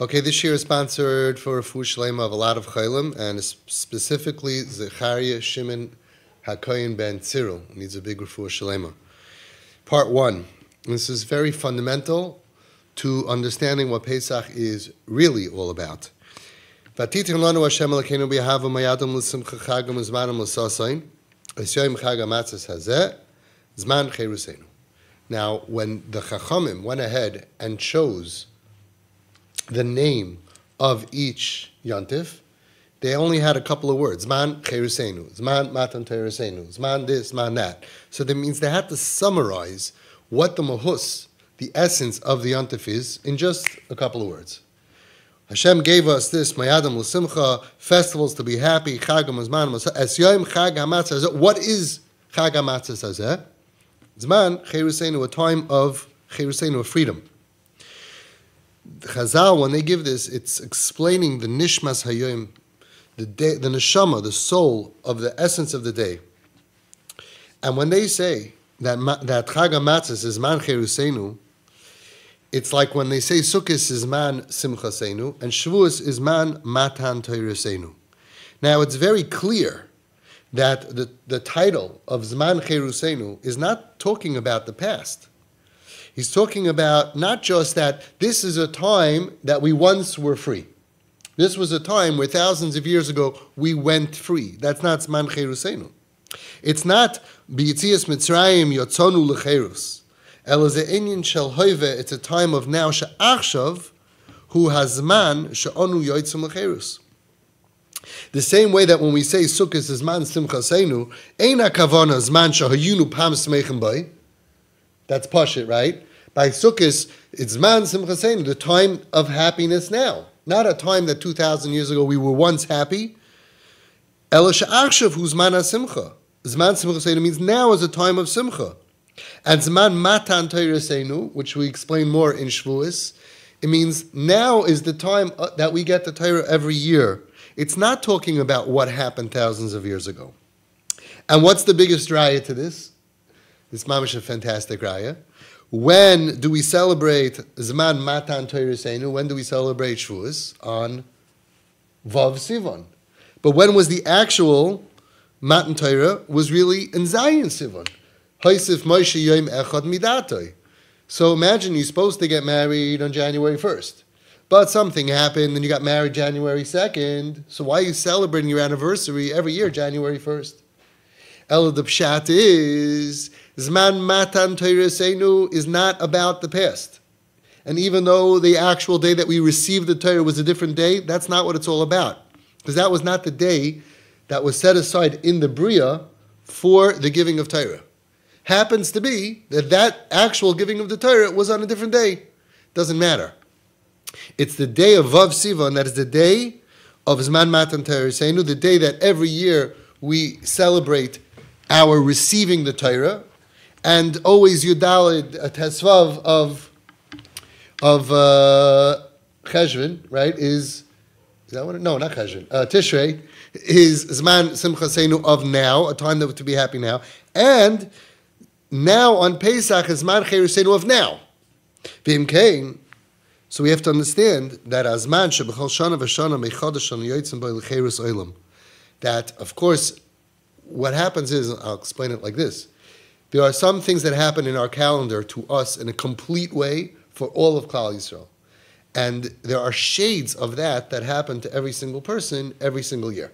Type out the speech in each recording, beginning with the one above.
Okay, this year is sponsored for Refuah Shlema of a lot of Chaylim, and specifically Zechariah Shimon HaKoyin Ben Cyril needs a big Refuah Shlema. Part 1. This is very fundamental to understanding what Pesach is really all about. V'atitin lanu Hashem Elokeinu b'Yahava mayadam l'simcha chagam u'zmanam l'sasayin v'syoyim chag hamatzos hazeh zman cheruseinu. Now, when the Chachamim went ahead and chose the name of each Yontif, they only had a couple of words. Zman cheruseinu, Zman matan teruseinu, Zman this, Zman that. So that means they had to summarize what the mahus, the essence of the Yontif is, in just a couple of words. Hashem gave us this, Mayadam l'simcha, festivals to be happy, Chagam Zman, Es Yom Chag HaMatzah. What is Chag HaMatzah Hazeh? Zman cheruseinu, a time of cheruseinu, of freedom. Chazal, when they give this, it's explaining the nishmas hayoim, the day, the neshama, the soul of the essence of the day. And when they say that Chag HaMatzos is man cheruseinu, it's like when they say Sukkos is man simchaseinu and Shavuos is man matan toiraseinu. Now it's very clear that the title of Zman cheruseinu is not talking about the past. He's talking about not just that this is a time that we once were free. This was a time where thousands of years ago we went free. That's not Zman cheruseinu. It's not B'yitzias Mitzrayim yotzonu l'cherus. Ela ze inyan shel hoive. It's a time of now she'achshav hu hazman she'onu yotzim l'cherus. The same way that when we say Sukkos is Zman simchaseinu, ein hakavana Zman shehayinu pam smechem bay. That's pashit, right? By Sukkos, it's Zman simchaseinu, the time of happiness now. Not a time that 2,000 years ago we were once happy. Ela she'achshav hu Zman hasimcha. Zman simchaseinu means now is a time of simcha. And Zman matan toiraseinu, which we explain more in Shavuos, it means now is the time that we get the Torah every year. It's not talking about what happened thousands of years ago. And what's the biggest raya to this? It's mamish a fantastic raya. When do we celebrate Zman Matan Toiraseinu? When do we celebrate Shavuos? On Vav Sivan. But when was the actual Matan Torah? Was really in Zayin Sivan. Haisif Moshe Yom Echad Midatoi. So imagine you're supposed to get married on January 1st. But something happened and you got married January 2nd. So why are you celebrating your anniversary every year, January 1st? Ela the pshat is Zman Matan Toiraseinu is not about the past. And even though the actual day that we received the Torah was a different day, that's not what it's all about. Because that was not the day that was set aside in the Bria for the giving of Torah. Happens to be that actual giving of the Torah was on a different day. Doesn't matter. It's the day of Vav Sivan, that is the day of Zman Matan Toiraseinu, the day that every year we celebrate our receiving the Torah, and always Yudalid Tesvav of Cheshvan, right? Is that what? No, not Cheshvan. Tishrei is Zman Simchaseinu of now, a time that to be happy now, and now on Pesach is Zman Cheruseinu of now. V'imkein. So we have to understand that Azman shebechol shana v'shana meichadash shana yotzim bo l'cherus olam. That of course. What happens is, I'll explain it like this. There are some things that happen in our calendar to us in a complete way for all of Klal Yisrael. And there are shades of that happen to every single person every single year.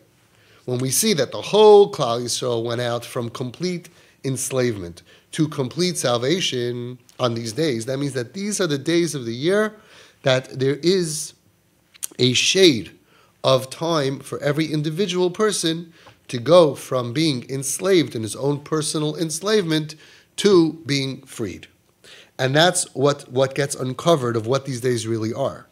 When we see that the whole Klal Yisrael went out from complete enslavement to complete salvation on these days, that means that these are the days of the year that there is a shade of time for every individual person to go from being enslaved in his own personal enslavement to being freed. And that's what gets uncovered of what these days really are.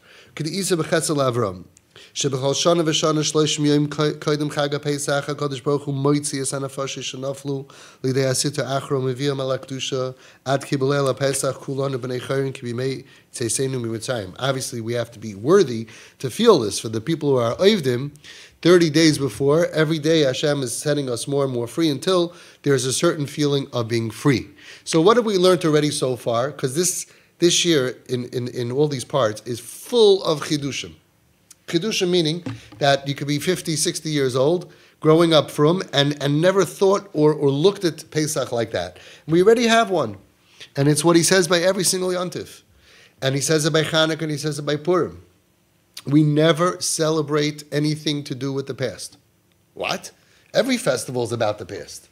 Shebechol shana v'shana shloshim yom kodim chag haPesach HaKadosh Baruch Hu moitzi es hanafashos shenaflu lidei asita achro meviam al hakdusha ad kibulel haPesach kulanu b'nei chayrin ki b'mei tzeiseinu mitzrayim. Obviously, we have to be worthy to feel this. For the people who are oivdim, 30 days before, every day Hashem is setting us more and more free until there's a certain feeling of being free. So what have we learned already so far? Because this this year in all these parts is full of chidushim. Chidushim meaning that you could be 50, 60 years old, growing up from, and never thought or looked at Pesach like that. We already have one. And it's what he says by every single Yontif. And he says it by Chanukah and he says it by Purim. We never celebrate anything to do with the past. What? Every festival is about the past.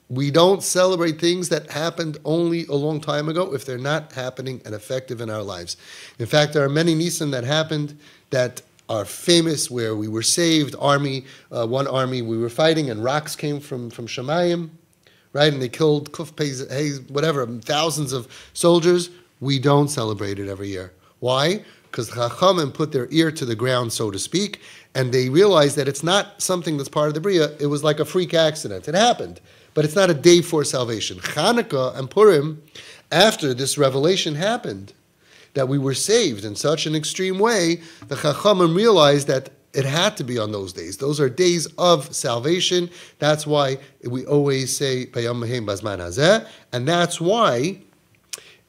We don't celebrate things that happened only a long time ago if they're not happening and effective in our lives. In fact, there are many Nisan that happened that are famous, where we were saved. One army we were fighting, and rocks came from Shemayim, right? And they killed thousands of soldiers. We don't celebrate it every year. Why? Because the Chachamim put their ear to the ground, so to speak, and they realized that it's not something that's part of the Bria. It was like a freak accident. It happened, but it's not a day for salvation. Chanukah and Purim, after this revelation happened, that we were saved in such an extreme way, the Chachamim realized that it had to be on those days. Those are days of salvation. That's why we always say, Bayam Mehem Bazman Hazeh, and that's why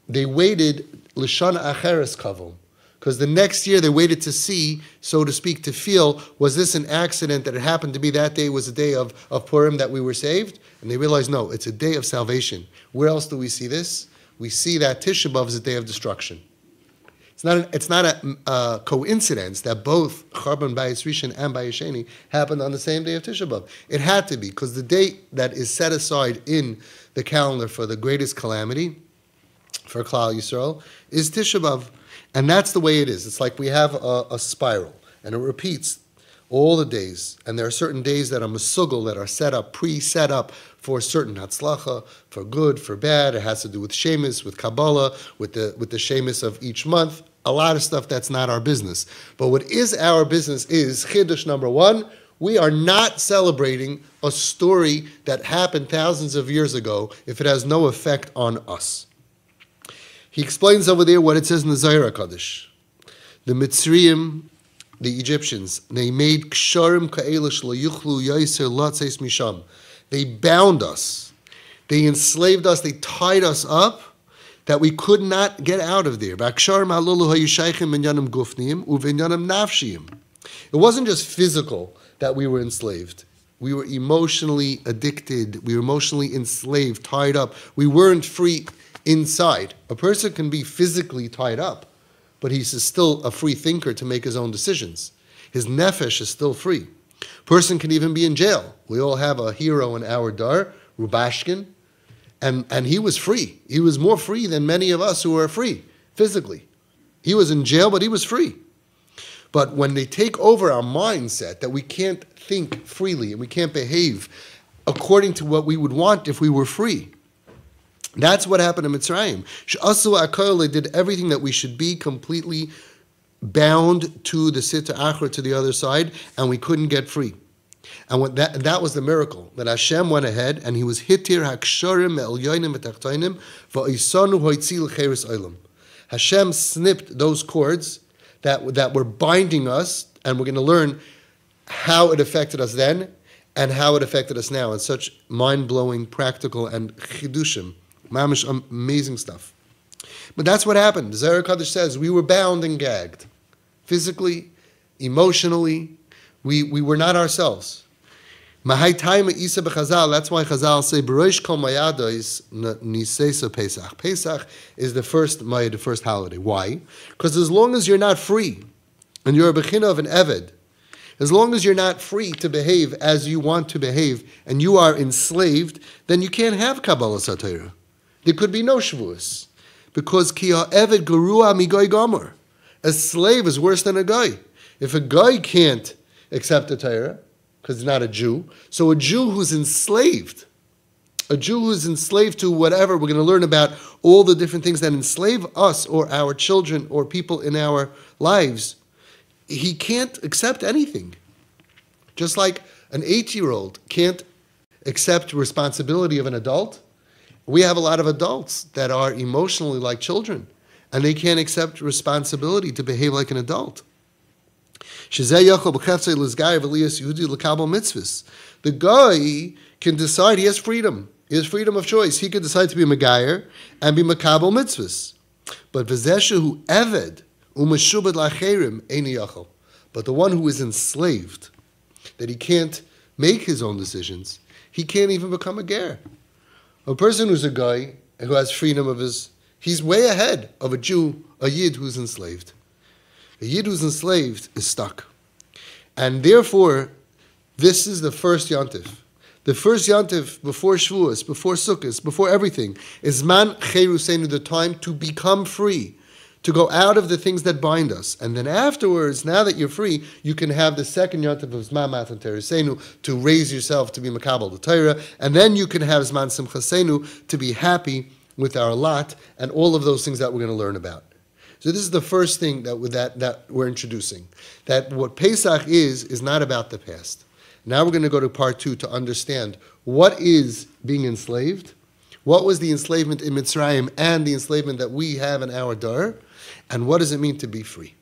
they waited L'Shana Acheres Kavum. Because the next year they waited to see, so to speak, to feel, was this an accident that it happened to be that day was a day of Purim that we were saved? And they realized, no, it's a day of salvation. Where else do we see this? We see that Tisha B'Av is a day of destruction. It's not a coincidence that both Churban Bayis Rishon and Bayis Sheni happened on the same day of Tisha B'Av. It had to be, because the date that is set aside in the calendar for the greatest calamity, for Klal Yisrael, is Tisha B'Av. And that's the way it is. It's like we have a spiral, and it repeats all the days. And there are certain days that are mesugel, that are set up, pre-set up for certain hatzlacha, for good, for bad. It has to do with shemis, with Kabbalah, with the shemis of each month. A lot of stuff that's not our business. But what is our business is Chiddush number one. We are not celebrating a story that happened thousands of years ago if it has no effect on us. He explains over there what it says in the Zohar HaKadosh. The Mitzrayim, the Egyptians, they made ksharim ka'elish lo yuchlu yaiser latzeis misham. They bound us. They enslaved us. They tied us up that we could not get out of there. It wasn't just physical that we were enslaved. We were emotionally addicted. We were emotionally enslaved, tied up. We weren't free inside. A person can be physically tied up, but he's still a free thinker to make his own decisions. His nefesh is still free. A person can even be in jail. We all have a hero in our dar, Rubashkin, and he was free. He was more free than many of us who are free physically. He was in jail, but he was free. But when they take over our mindset that we can't think freely and we can't behave according to what we would want if we were free, that's what happened in Mitzrayim. She'asu HaKol, did everything that we should be, completely bound to the Sitra Achra, to the other side, and we couldn't get free. And that was the miracle, that Hashem went ahead and he was hitir haksharim me'elyonim v'tachtonim v'isanu hoitzil cheres olam. Hashem snipped those cords that were binding us, and we're going to learn how it affected us then and how it affected us now, and such mind-blowing, practical, and chidushim. Mamish, amazing stuff. But that's what happened. The Zohar HaKadosh says we were bound and gagged. Physically, emotionally, we were not ourselves. That's why Chazal say, B'rosh kol mayados nisesa Pesach. Pesach is the first holiday. Why? Because as long as you're not free, and you're a bechina of an eved, as long as you're not free to behave as you want to behave, and you are enslaved, then you can't have Kabbalah Satira. There could be no Shavuos. Because ki ha'eved gerua migoy gomer. A slave is worse than a guy. If a guy can't accept the Torah, because he's not a Jew, so a Jew who's enslaved to whatever, we're going to learn about all the different things that enslave us or our children or people in our lives, he can't accept anything. Just like an 8-year-old can't accept responsibility of an adult, we have a lot of adults that are emotionally like children, and they can't accept responsibility to behave like an adult. The guy can decide, he has freedom. He has freedom of choice. He can decide to be a Megayer and be Makabel Mitzvahs. But v'zeshehu eved umeshubed lacherim eini yachol. But the one who is enslaved, that he can't make his own decisions, he can't even become a ger. A person who's a guy who has freedom of his, he's way ahead of a Jew, a Yid who's enslaved. A Yid who's enslaved is stuck. And therefore, this is the first Yontif. The first Yontif before Shavuos, before Sukkot, before everything, is Man Cheruseinu, the time to become free, to go out of the things that bind us. And then afterwards, now that you're free, you can have the second Yontif of Zman Matan Teresenu, to raise yourself to be Makabal the Torah, and then you can have Zman Simchasenu, to be happy with our lot, and all of those things that we're going to learn about. So this is the first thing that we're introducing. That what Pesach is not about the past. Now we're going to go to part 2 to understand what is being enslaved, what was the enslavement in Mitzrayim and the enslavement that we have in our dar, and what does it mean to be free.